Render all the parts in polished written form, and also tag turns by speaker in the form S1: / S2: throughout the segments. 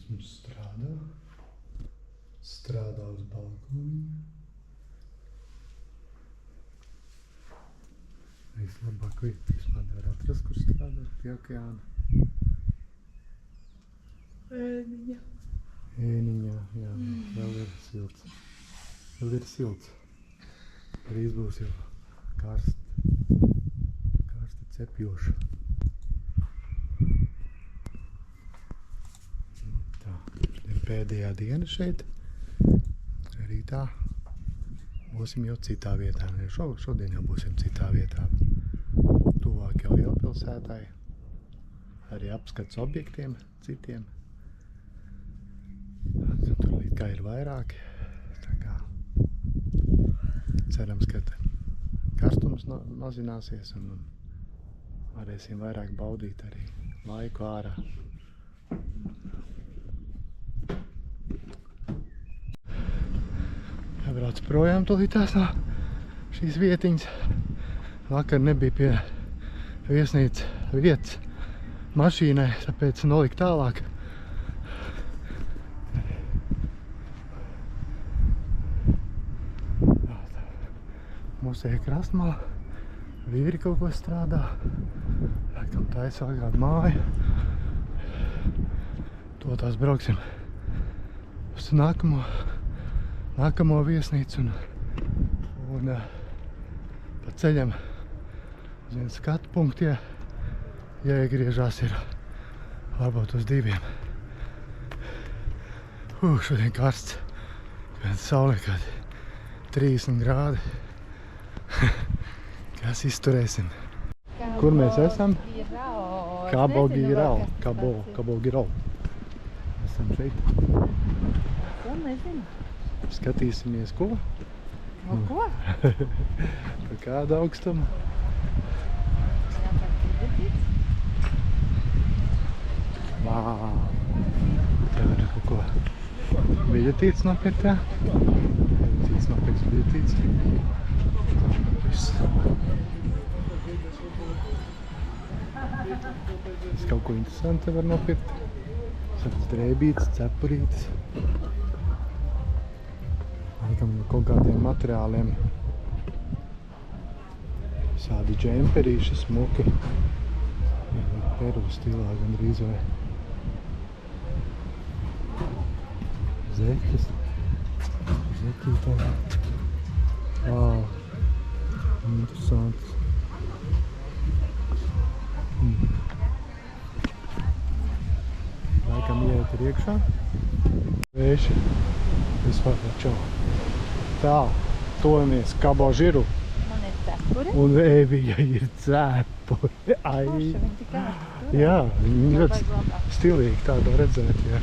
S1: balkons mums strādā. Strādā uz balkonu. Vislabāk vietu vispār nevar atrast, kur strādāt pie okeāna. Ēniņā, jā, vēl ir silts. Vēl ir silts. Drīz būs jau karsti cepjoši. Tā, šodien pēdējā diena šeit. Rītā būsim jau citā vietā. Šodien jau būsim citā vietā. Tuvāk jau lielpilsētai. Arī apskats objektiem citiem. Tur līdz kā ir vairāki. Tā kā cerams, ka karstums mazināsies un varēsim vairāk baudīt arī laiku ārā. Jābrauc projām tūlītās no šīs vietiņas. Vakar nebija pie viesnīcas vietas mašīnai, tāpēc nolikt tālāk. Mūsēja krastmalā, vīri kaut ko strādā, laikam taisa vēl kādu māju. To tās brauksim uz nākamo viesnīcu un pa ceļam uz vienu skatu punktu, jāiegriežās ir varbūt uz 2. Šodien karsts, kad saule kādi 30 grādi. Kas izturēsim? Kur mēs esam? Cabo Girao. Esam šeit.
S2: Ko nezinu?
S1: Skatīsimies, ko?
S2: Ko?
S1: Pa kādu augstumu? Vau! Te var kaut ko biļetītes nopirkt, jā? Biļetītes. Es kaut ko interesantu var nopirkt. Sākas drēbītes, cepurītes. Laikam kaut kādiem materiāliem. Sādi džemperīši, smuki. Peru stilā gandrīz vai. Zeķis. Zeķītāji. Vau. Interesants. Laikam ieiet ir iekšā. Vēši. Vispār čau. Tā, tojamies Cabo Giru.
S2: Man ir cepuri.
S1: Un Evija ir cepuri. Ai.
S2: Forši, viņi tik ārti turē.
S1: Jā, viņi ļoti
S2: Vajag labāk.
S1: stilīgi tādu redzēt, jā.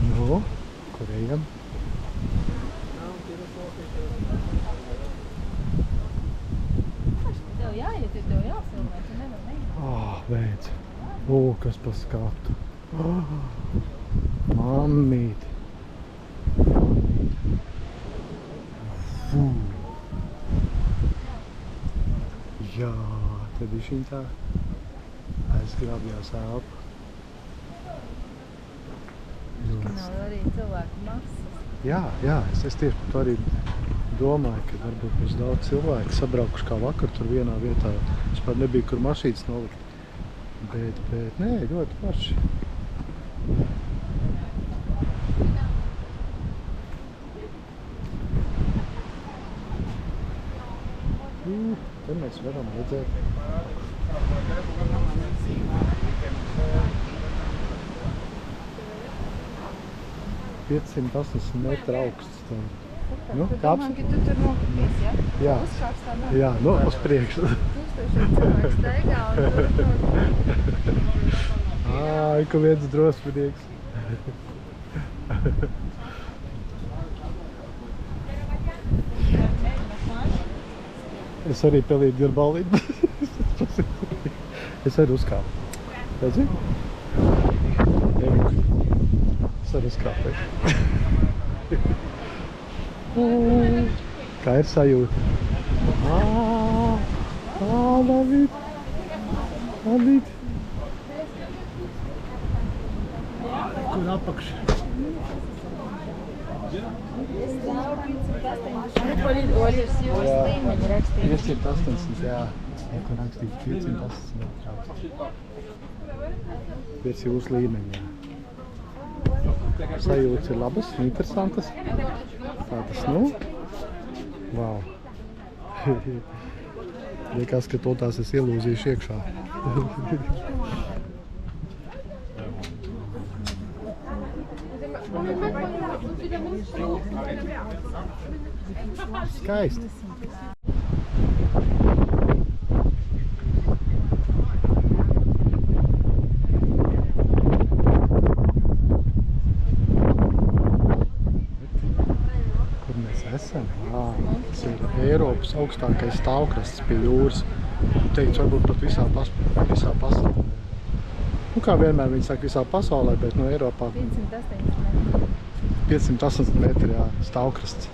S1: Nu, kur ejam?
S2: Tev jāiet, tev jāfilmē, tu nevar neiet.
S1: Beidz. Kas pa skatu. Mammīt. Jā, te bišķiņ tā aizgrābjās elpa.
S2: Nav arī cilvēku masas.
S1: Jā, es tieši par to arī domāju, ka varbūt būs daudz cilvēku sabraukuši kā vakar tur vienā vietā. Vispār nebija, kur mašīnas nolikt. Bet, nē, ļoti forši. Te mēs varam redzēt. 580 metru augsts. Nu,
S2: Tu domā, ka tu tur nokapies, ja?
S1: Jā.
S2: Uzkāps tā nav.
S1: Jā, nu, uz priekšu.
S2: Tūkstošiem cilvēku steigā un tur
S1: Ai, ka viens drosminieks. Es arī pelīdu ar ballīti. Es arī uzkāpu. Redzi? Es arī uzkāpu. Kā ir sajūta? David! David! Kur apakš?
S2: Oļas jūras līmeņi rakstīts.
S1: 580, jā. Neko rakstīts 580. Virs jūras līmeņa, jā. Sajūtas ir labas, interesantas. Tādas, nu. Vau. Liekas, ka to tās es ielūzīšu iekšā. Skaisti. Kur mēs esam? Tas ir Eiropas augstākais stāvkrasts pie jūras. Teikts, varbūt pat visā pasaulē. Nu, kā vienmēr viņi saka visā pasaulē, bet no Eiropā 580 metri, jā, stāvkrasts.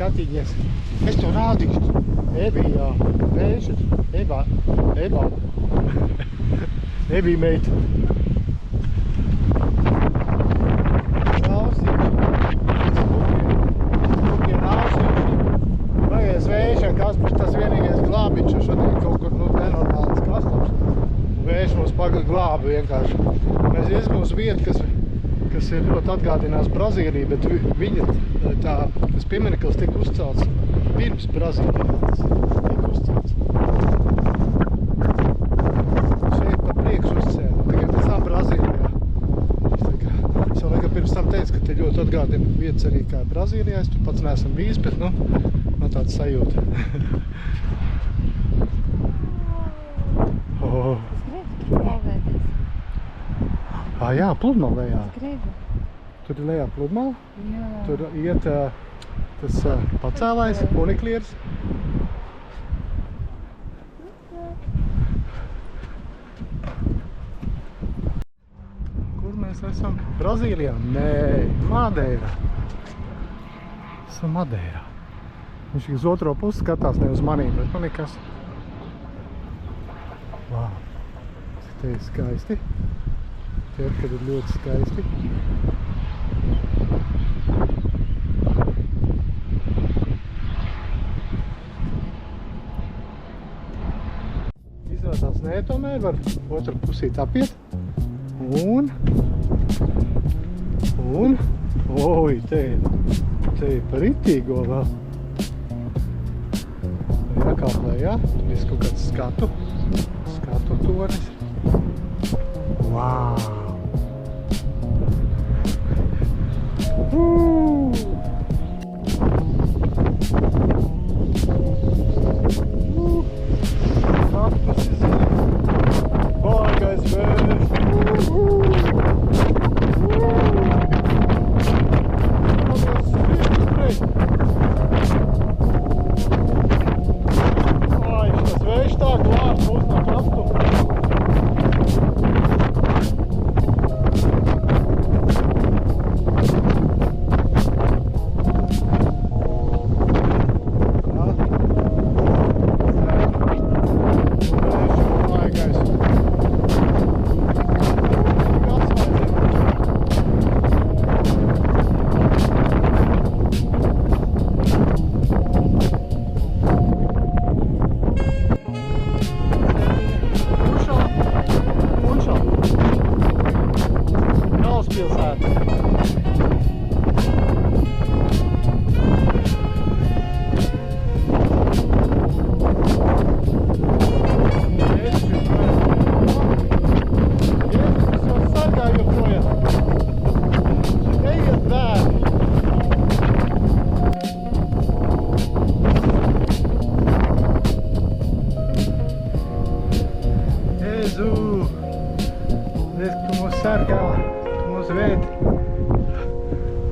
S1: Skatījies, es to rādīšu. Evijā, vēšas, Evā, Evī meita. Lūkie nāsīši. Vajag vēšana, Kaspars tas vienīgais glābiņš, jo šodien kaut kur nenormāls Kaspars. Vēš mums glāba vienkārši. Mēs iesam uz vietu, kas ir ļoti atgādinās Brazīliju, bet viņa tas piemineklis tika uzcelts pirms Brazīlijā. Tas tika uzcelts. Šeit pa priekšu uzcēla, tagad pēc tam Brazīlijā. Es jau laikam pirms tam teicu, ka te ļoti atgādina vietas arī kā Brazīlijā. Es tur pats neesam bijis, bet no tāds sajūta. Oh. Jā, pludmala lejā. Tur ir lejā pludmala. Tur iet tas pacēlājs, funiklieris. Kur mēs esam? Brazīlijā? Nē, Madeira. Esam Madeirā. Viņš uz otro pusi skatās, ne uz manīm, bet man nekas. Vau, te ir skaisti. Te ir, kad ir ļoti skaisti. Izrādās nē, tomēr var otru pusīt apiet. Un, oi, te ir par ritīgo vēl. Jākāp lejā, tur ir kaut kāds skatu tornis. Wow! Tas ir baigais vējš! Tas vējš tā glāb mūs no krastuma.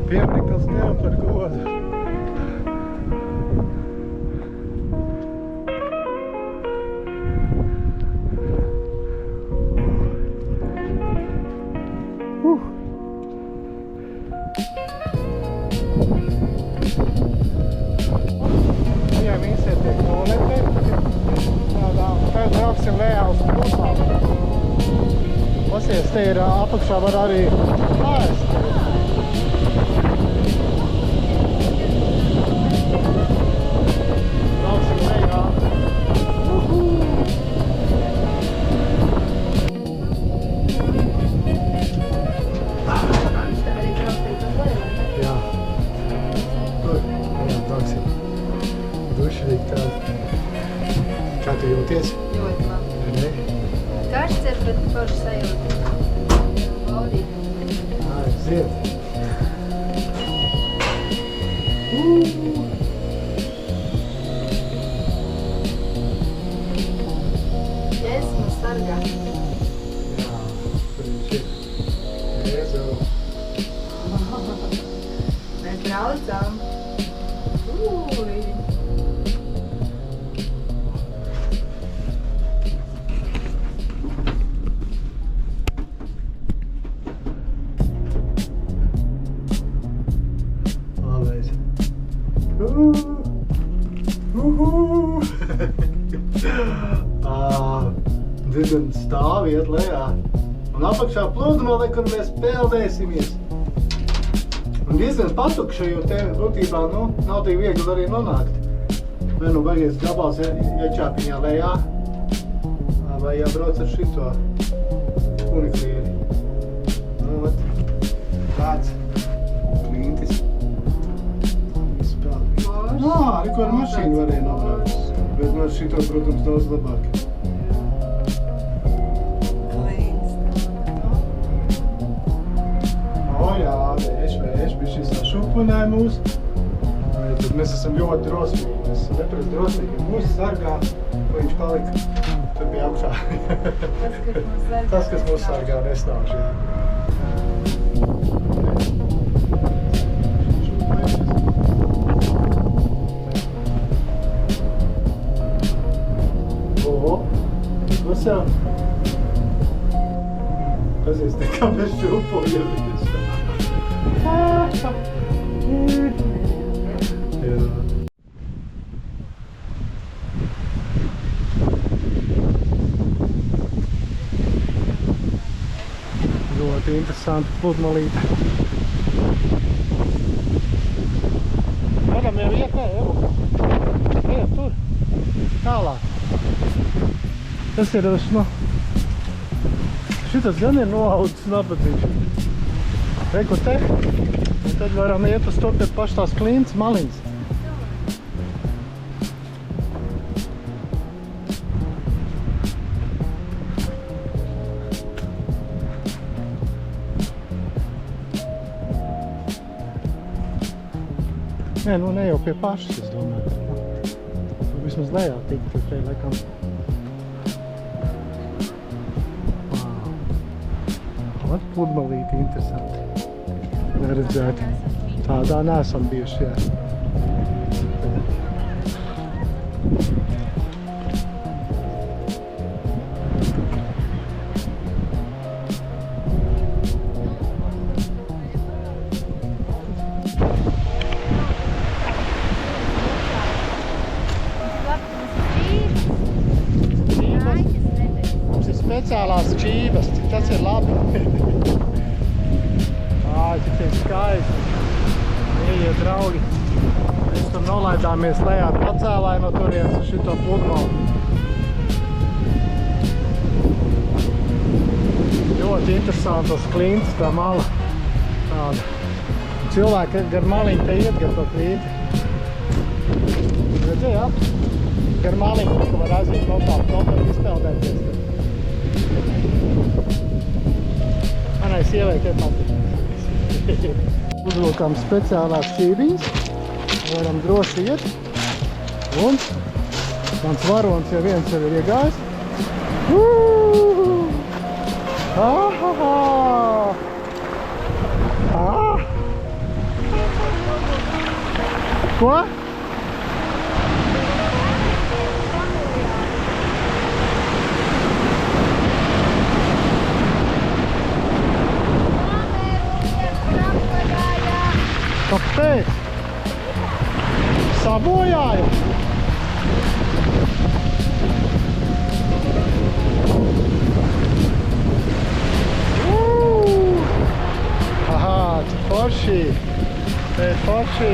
S1: Pieplikls tev par godu. Ja visi tiek noletēti. Tad brauksim lejā uz pludmali. Pasies, te ir apakšā var arī ēst. Brauksim lejā. Jā. Tur. Jā, brauksim. Dušīgi tādi. Kā tu jūties?
S2: Ļoti labi.
S1: Ne?
S2: Karsts ir, bet forši sajūta. Baudīt.
S1: Aiziet.
S2: Esmu sargā.
S1: Jā, tur viņš ir. Jezu.
S2: Mēs braucam. Ui.
S1: Labais. Diezgan stāvi iet lejā. Un apakšā pludmale, kur mēs peldēsimies. Un diezgan patukša, jo te būtībā nav tik viegli arī nonākt. Vai nu baigies gabals iečāpiņā lejā, vai jābrauc ar šito uniklieri. Nu, vat, tāds klintis. Arī ko ar mašīnu varēja nobraukt. Bet no šito, protams, daudz labāk. Jā, vēš, bišķis sašupunāja mūs. Tad mēs esam ļoti drosmīgi. Mēs esam neprasti drosmīgi. Mūs sargā, ko viņš palika tur pie augšā. Tas, kas mūs sargā, nesnāv šeit. Oho, ko sev? Pazies, te kā mēs šupojamies. Ļoti interesanti pludmalīte. Varam jau iet, ejam tur, tālāk. Tas ir, šitas gan ir noaudzis nabadzīgs. Reku te, un tad varam iet uz to pie paš tās klintas maliņas. Nē, ne jau pie pašas, es domāju. Vismaz lejā tikt, tad te laikam. Vat pludmalīti interesanti. Neredzēti. Tādā neesam bijuši, jā. Mums ir speciālās čības, cik tas ir labi. Cik tie skaisti. Ieie draugi. Mēs tur nolaidāmies lejā, pacēlāja no turienes uz šito pludmali. Ļoti interesantas klintas, tā mala. Tāda. Cilvēki gar maliņu te iet, gar to klinti. Redzēji, jā? Gar maliņu, ka var aiziet kopā izpeldēties. Manai sievai te patīk. Uzvilkām speciālās čībiņas, varam droši iet, un mans varons jau viens jau ir iegājis. Ah! Ko? Kāpēc? Sabojāja? Aha, tu forši. Te forši.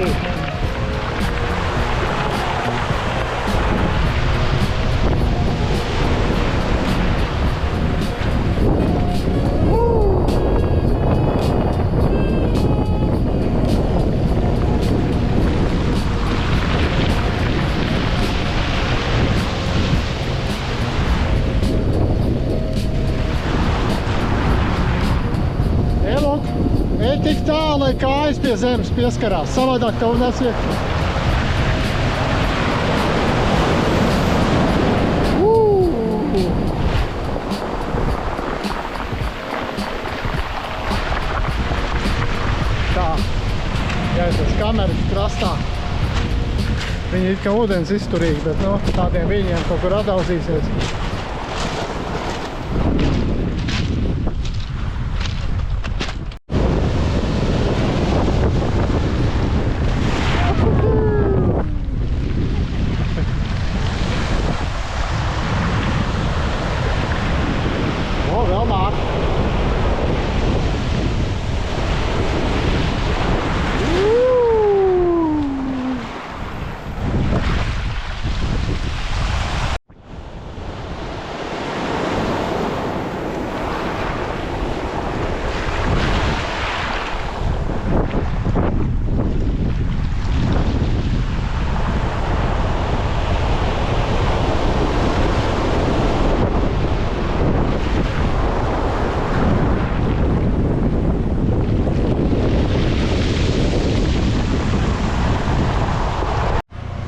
S1: Ej tik tālu, lai kājas pie zemes pieskarās, savādāk tev nesiek. Tā, jāies kameras krastā. Viņi ir kā ūdens izturīgi, bet nu, tādiem viņiem kaut kur atdauzīsies.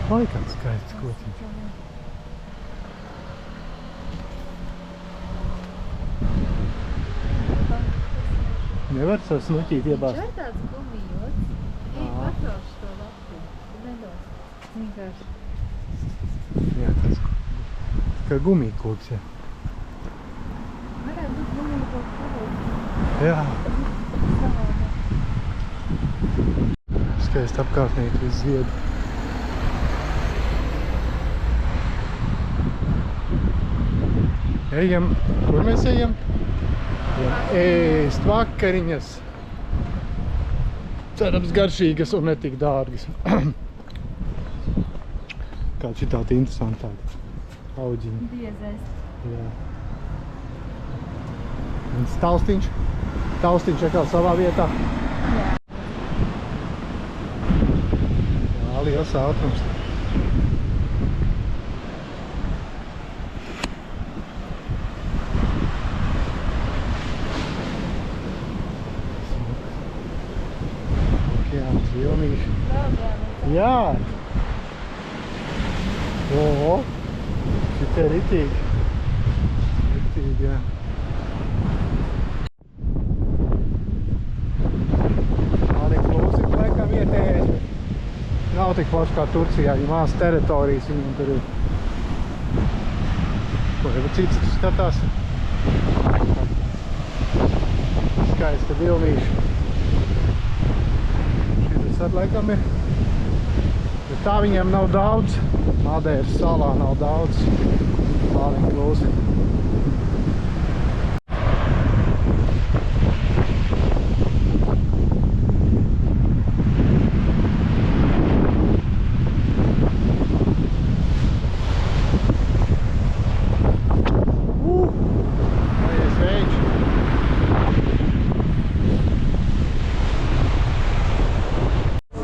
S1: Vai kāds skaists kotiņš. Nevar savu snuķīt iebāzt.
S2: Viņš ir tāds gumijots. Ej, patrauš to lapu. Nedos. Vienkārši.
S1: Jā, tas kā gumijkoks, jā.
S2: Varētu būt gumijkoks pavot.
S1: Jā. Skaisti apkārtnīt visu ziedu. Ejam, kur mēs ejam? Ēst vakariņas. Cerams garšīgas un netik dārgas. Kā šitādi interesantāki. Auģiņi.
S2: Biezais.
S1: Jā. Un taustiņš. Taustiņš atkal savā vietā.
S2: Jā.
S1: Jā, liels ātrums. Vilnīši. Jā! O, šitie ritīgi. Ritīgi, jā. Arī klūsik laikam vietējais, bet nav tik forši kā Turcijā, ja mās teritorijas viņam tur ir. Ko, jau cits tu skatās? Skaista vilnīši. Tad laikam ir, bet tā viņiem nav daudz. Madeiras salā nav daudz. Pāriņ klūsi. Aies vējš.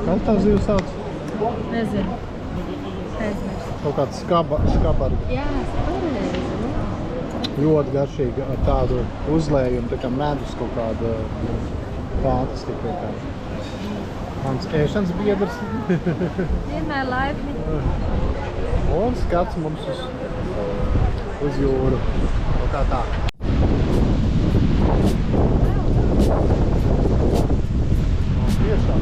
S1: Kas tā zivs sauc?
S2: Nezinu. Aizmirst.
S1: Kaut kāds skabarga.
S2: Jā, pareizi.
S1: Ļoti garšīga ar tādu uzlējumu, tā kā medus kaut kāda fantastika vienkārši. Mans ēšanas biedrs.
S2: Vienmēr laipni.
S1: Un skats mums uz jūru. Kaut kā tā. Tiešām.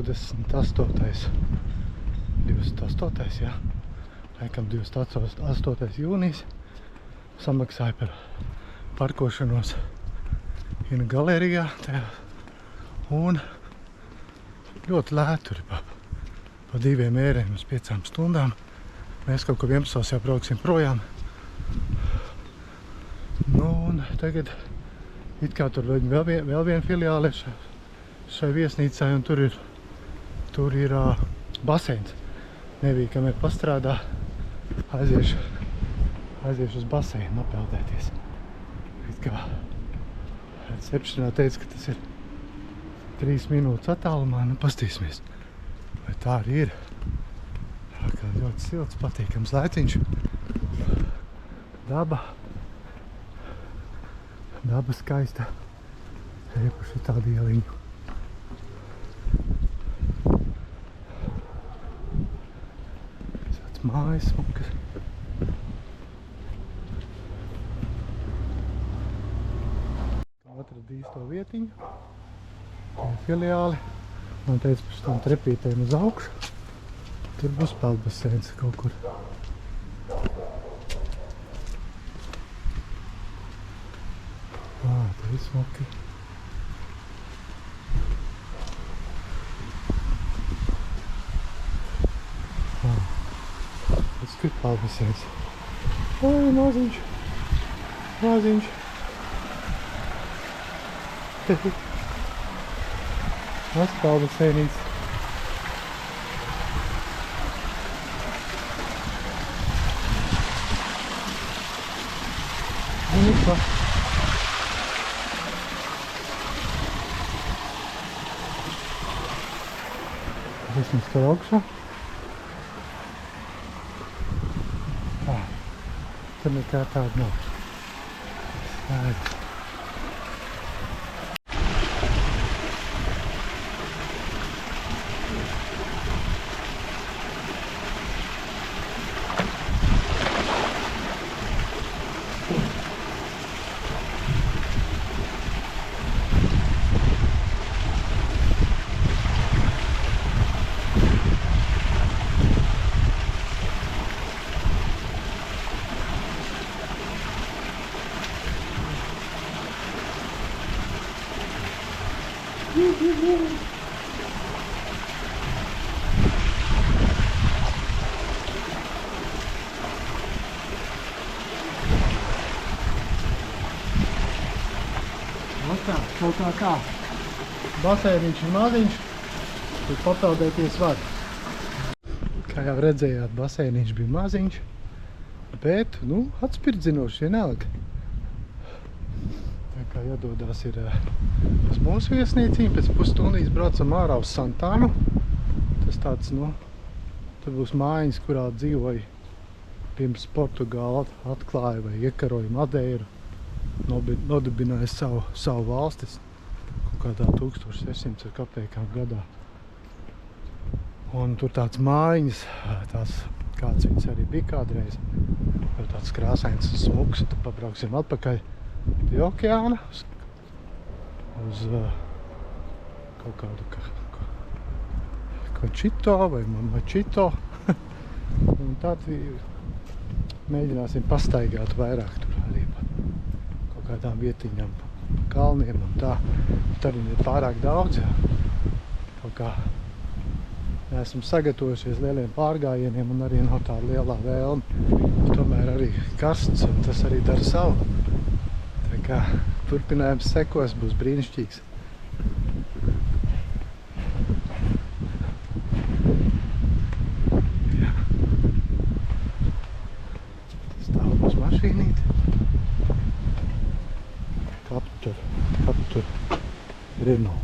S1: 28. Jā. Laikam 28. jūnijas. Samaksāju par parkošanos Ina galerijā. Un ļoti lēti tur pa 2 eiriem uz 5 stundām. Mēs kaut ko 11 jau brauksim projām. Nu, un tagad it kā tur vēl viena filiāle šai viesnīcai, un tur ir baseins. Nebija, kamēr pastrādā, aiziešu uz baseinu nopeldēties. It kā recepšanā teica, ka tas ir 3 minūtes attālumā, nu pastīsimies, vai tā arī ir. Kā ļoti silts, patīkams laiciņš, daba skaista, īpaši tāda ieliņa. Tāds mājas smukas. Atradīju īsto vietiņu, filiāli. Man teica, pēc tam trepītēm uz augšu. Tur būs peldbaseins kaut kur. Tā ir smuki. Tas ir peldbaseins. Oi, maziņš. Mazs peldbaseinīts. Upa. Esmu tur augšā. Tur nekā tāda nav. Slēdz. Kaut kā baseiniņš ir maziņš, tur papeldēties var. Kā jau redzējāt, baseiniņš bija maziņš, bet, atspirdzinoši vienalga. Tā kā jādodās ir uz mūsu viesnīciņu, pēc pusstundīs braucam ārā uz Santānu. Tas tāds, tur būs mājiņas, kurā dzīvoja pirms Portugāla atklāja vai iekaroja Madeiru. Nodibināja savu valstis kaut kādā 1600 ar kapekām gadā. Un tur tāds mājiņas, kāds viņas arī bija kādreiz, jau tāds krāsains un smuks, tad pabrauksim atpakaļ pie okeāna uz kaut kādu Conchito vai Machito. Un tad mēģināsim pastaigāt vairāk tur arī kādām vietiņām, kalniem un tā. Tad viņi ir pārāk daudz, jā. Kaut kā neesam sagatavojušies lieliem pārgājieniem un arī nav tāda lielā vēlme. Tomēr arī karsts un tas arī dara savu. Tā kā turpinājums sekos, būs brīnišķīgs. Jā. Stāv būs mašīnīti. Captur Renault.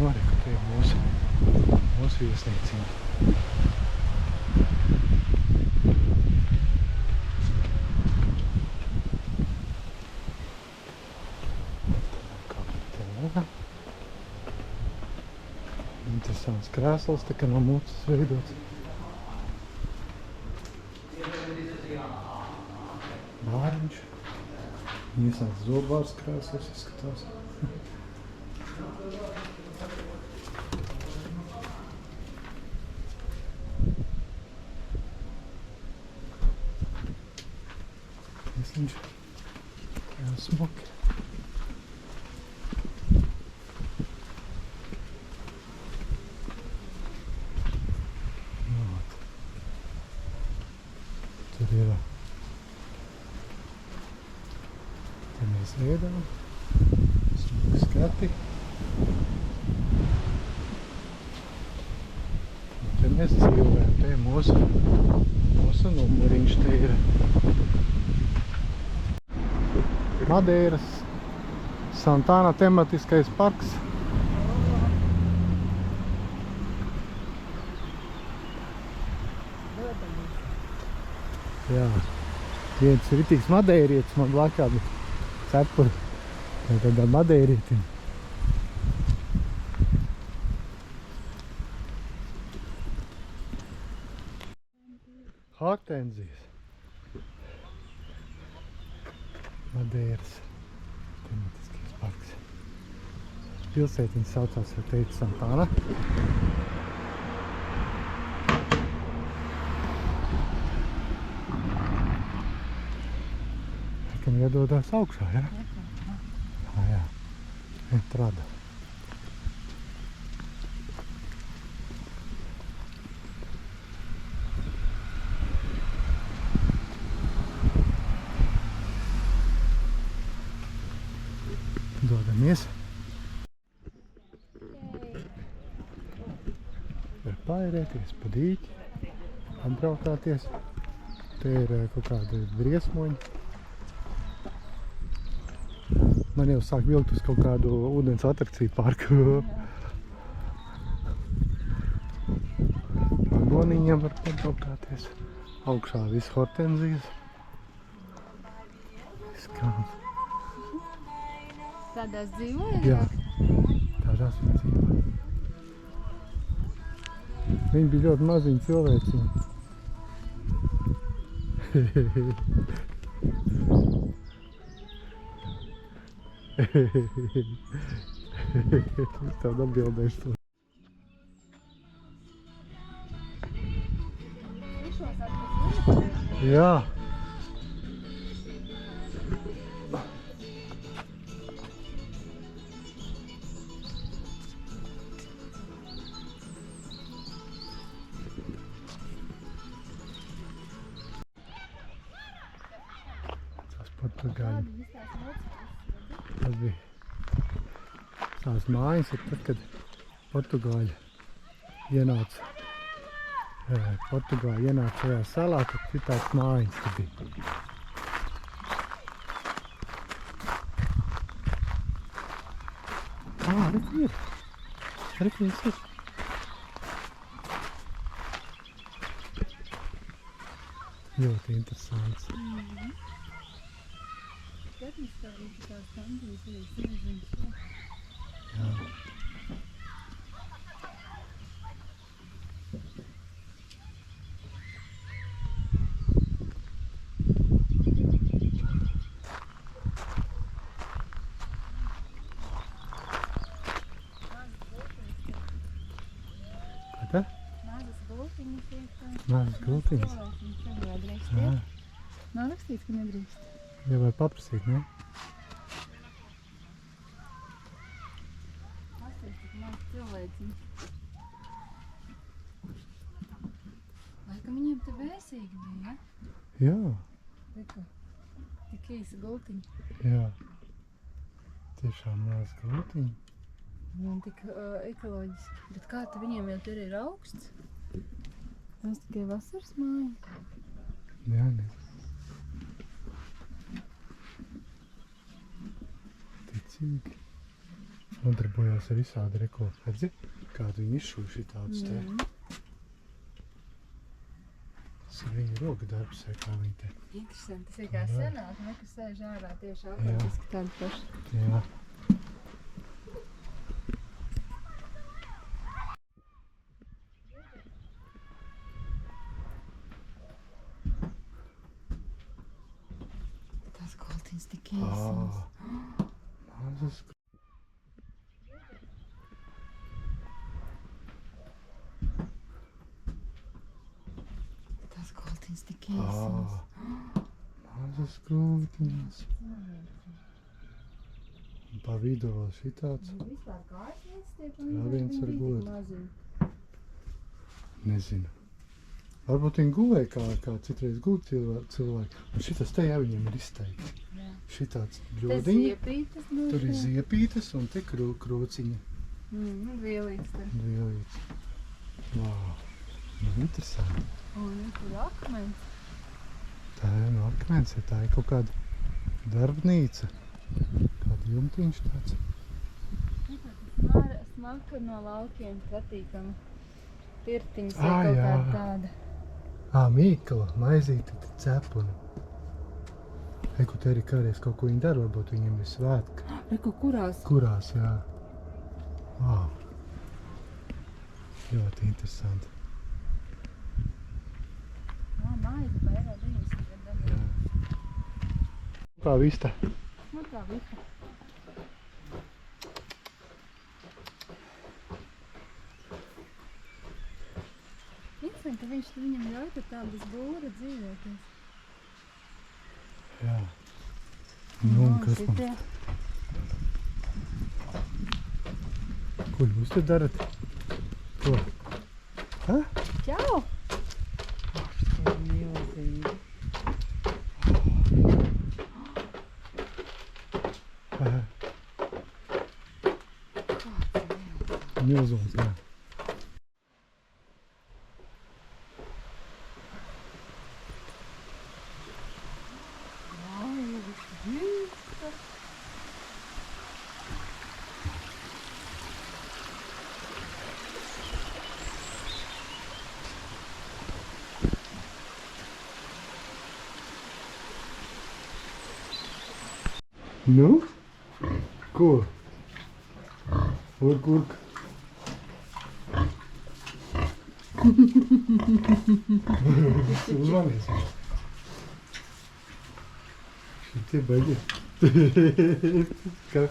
S1: Arī, ka te ir mūsu viesnīciņa. krēsls, tā kā no mucas veidots. Bāriņš. Iesāks zobārs krēsls izskatās. Iesliņš. Jā, smuki. Tur ir te mēs ēdām, smuki skati. Un te mēs dzīvojam, te mūsu numuriņš te ir. Madeiras Santana tematiskais parks. Jā, viens ritīgs madeirietis man blakā bija cepuri. Tādā madeirietim. Hortenzijas. Madeiras tematiskais parks. Pilsētiņa saucās, jau teicu, Santana. Laikam iedodās augšā, ja? Jā. Entrada. Dodamies. Var paērēties pa dīķi, atbraukāties. Te ir kaut kādi briesmoņi. Man jau sāk vilkt uz kaut kādu ūdens atrakciju parku. Vagoniņiem var pabraukāties. Augšā viss hortenzijas. Skāns.
S2: Tādās dzīvoja?
S1: Jā, tādās viņa dzīvoja. Viņi bija ļoti maziņi cilvēciņi. Es tev atbildēšu to. Jā. Portugāļi. Tas bija tās mājas, ir tad, kad Portugāļi ienāca šajā salā, tad citās mājas te bija. Redz ir. Redz viņas ir. Ļoti interesants. Jā. Kā tā? Mazas gultiņas. Jā.
S2: Nav rakstīts, ka nedrīkst.
S1: Jā, var paprasīt, ne?
S2: Pasties, tik maz cilvēciņi. Laikam viņiem te vēsīgi bija, ja?
S1: Jā.
S2: Reku, tik īsa gultiņa.
S1: Jā. Tiešām mazas gultiņa.
S2: Viņiem tik ekoloģiski. Bet kā te viņiem jau tur ir augsts? Tas tikai vasaras māja.
S1: Jā, ne. Ticīgi. Nodarbojās ar visādi reko. Redzi, kādu viņi izšūši tādus te. Tas ir viņa roka darbs, vai kā viņi te.
S2: Interesanti. Tas ir kā senāk, ne, kas sēž ārā tieši autentiski tādu pašu.
S1: Jā.
S2: kaltiņas tik īsums.
S1: Mazas.
S2: Tās kaltiņas tik īsums.
S1: Mazas krūtiņas. Un pa vidu vēl šitāds.
S2: Vispār kājas tiek
S1: Vēl viens var būt.
S2: maziņi.
S1: Nezinu. Varbūt viņi gulēja kā citreiz gūt cilvēki. Un šitas te jau viņiem ir izteikts.
S2: Jā.
S1: Šitāds
S2: Tas
S1: bļodiņi.
S2: ziepītas droši
S1: Tur ir
S2: vien.
S1: ziepītes un te krūciņi.
S2: Vielītes tur.
S1: Vielītes. Vau. Interesanti.
S2: Un tur akmens.
S1: Tā ir no akmens, tā ir kaut kāda darbnīca. Kāda jumtiņš tāds.
S2: Smaka no laukiem patīkama. Pirtiņas
S1: Ā,
S2: vai kaut
S1: jā.
S2: kāda tāda.
S1: Mīkla, maizīti, cepuni. Eiku, te arī kādreiz kaut ko viņi dara, varbūt viņiem ir svētki.
S2: Reku, kurās?
S1: Kurās, jā. Vau. Ļoti interesanti.
S2: Maize pa eiro 900 gadiem.
S1: Jā. Kā vista?
S2: Nu tā visa. Interesanti, ka viņam ļauj par tādas būra dzīvoties.
S1: Jā. Nu, un kas man?
S2: šitie.
S1: Ko jūs te darat? Ko? Ha?
S2: Čau!
S1: Milzons, jā. Nu? Ko? Urk. Uzmanies. Šitie baigi. Kā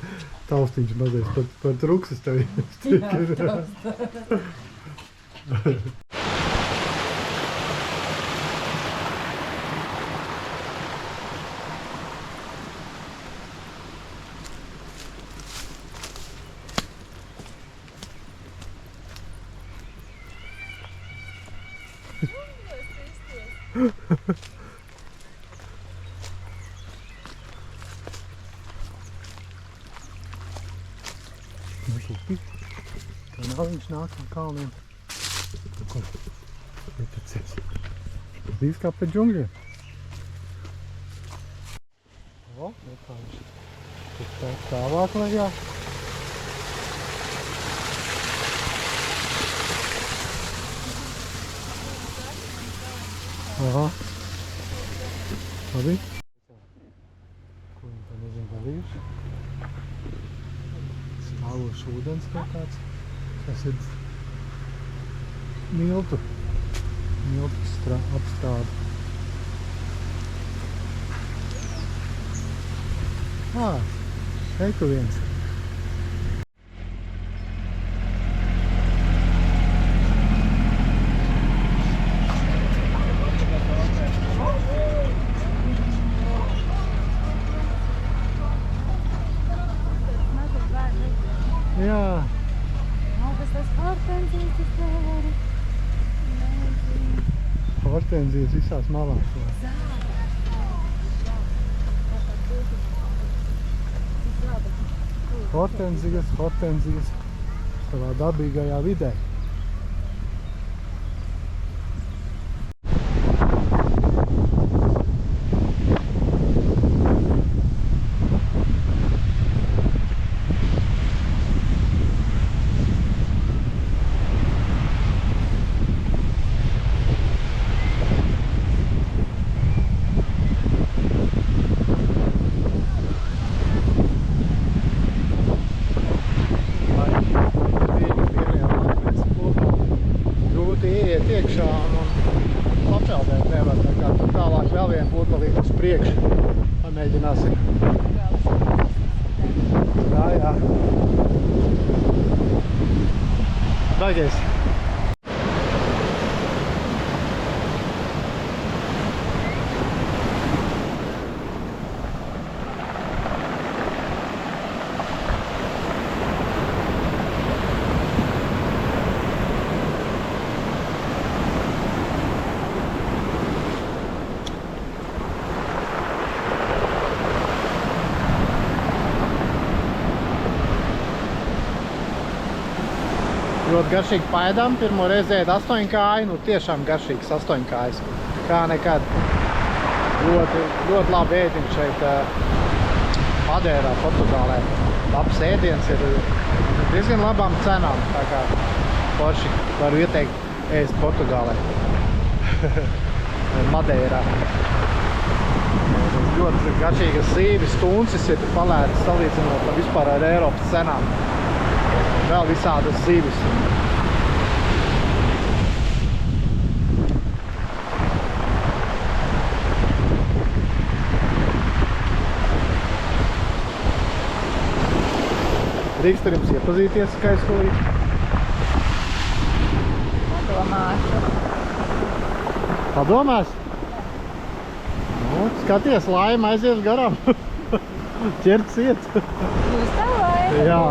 S1: taustiņš mazais, pat ruksis tev ir. Tupi. Tā nav viņš nāk no kalniem. Ko? Ietecies. Dīs kā pēc džungļiem. O, kā viņš tur tālāk lejā. Aha. Labi. Ko viņi tā nezinu darījuši? Stāvošs ūdens kaut kāds. Tas ir miltu apstrāde. Eiku viens. Jā.
S2: Tas hortenzijas tas var.
S1: Hortenzijas visās malās. Hortenzijas savā dabīgajā vidē. Iekšā un papeldēt nevar, tā kā tur tālāk vēl viena būtlīga uz priekšu. Mēģināsim. Jā. Baigies. Ļoti garšīgi paēdām. Pirmo reizi ēd 8 kāju, nu tiešām garšīgs 8 kājas. Kā nekad. Ļoti labi ēdiņi šeit Madeirā, Portugālē. Labs ēdiens ir diezgan labām cenām. Tā kā forši varu ieteikt ēst Portugālē. Madeirā. Ļoti garšīgas zīves, tuncis ir palētas salīdzinot ar vispār ar Eiropas cenām. Vēl visādas zīves. Drīkst ar jums iepazīties, skaistulīt?
S2: Padomāšu.
S1: Padomās? Nu, skaties, laima aizies garām. Ķerts iet.
S2: Jūs tā laima?
S1: Jā.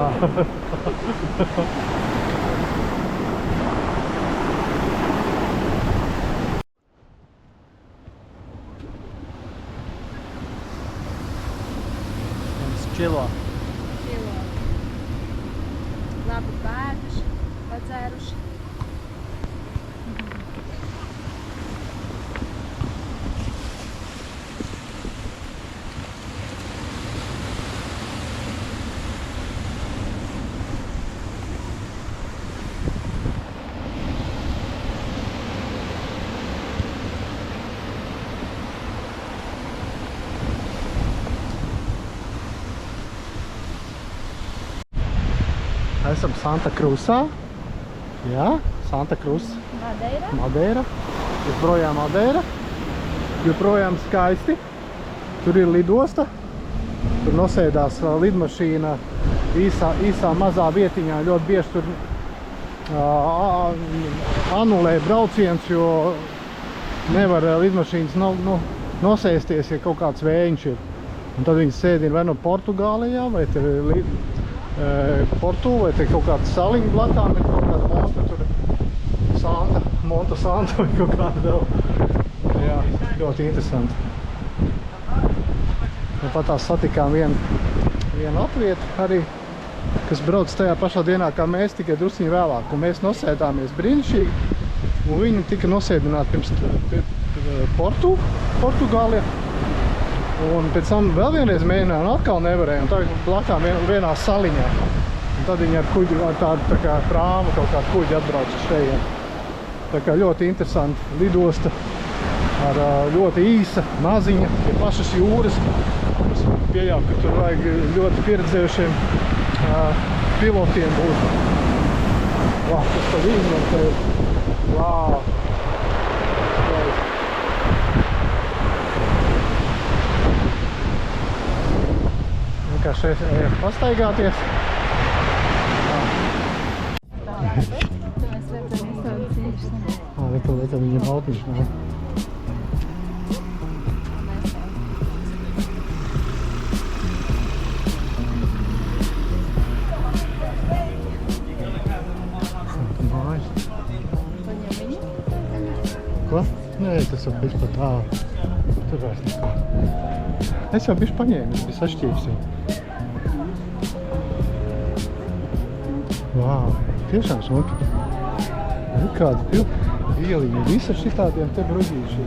S1: Čilo.
S2: Labi pēduši, padzēruši.
S1: Esam Santa Cruzā. Jā, Santa Cruz. Madeira. Joprojām Madeira. Joprojām skaisti. Tur ir lidosta. Tur nosēdās lidmašīna īsā mazā vietiņā. Ļoti bieži tur anulē brauciens, jo nevar lidmašīnas nosēsties, ja kaut kāds vējiņš ir. Un tad viņi sēdina vai no Portugālijā, vai te Portu, vai te kaut kāda saliņa blatām ir kaut kāda monta, tur Monta Santa vai kaut kāda vēl. Jā, ļoti interesanti. Un pat tās satikām vienu latvietu arī, kas brauc tajā pašā dienā kā mēs, tikai drusciņi vēlāk. Un mēs nosēdāmies brīnišķīgi, un viņi tika nosēdināti pirms Portugālijā. Un pēc tam vēl vienreiz mēģinājām, atkal nevarēja, un tā blakām vienā saliņā. Un tad viņi ar kuģi, ar tādu tā kā prāmu, kaut kādu kuģi atbrauc šeit. Tā kā ļoti interesanti lidosta, ar ļoti īsa, maziņa, pie pašas jūras. Es pieļauju, ka tur vajag ļoti pieredzējušiem pilotiem būt. Vau, kas tad izmantoja? Vau! Kā šeit pastaigāties. Tur redzam viņa baltiņš nav. Santa mājas.
S2: Paņem viņu?
S1: Ko? Nē, tas jau bišķi pat tālu. Tur vairs nekā. Es jau bišķi paņēmu, es biju sašķīvs jau. Vau, tiešām smuki. Ir kāda ieliņa, visa šitādiem te bruģīši.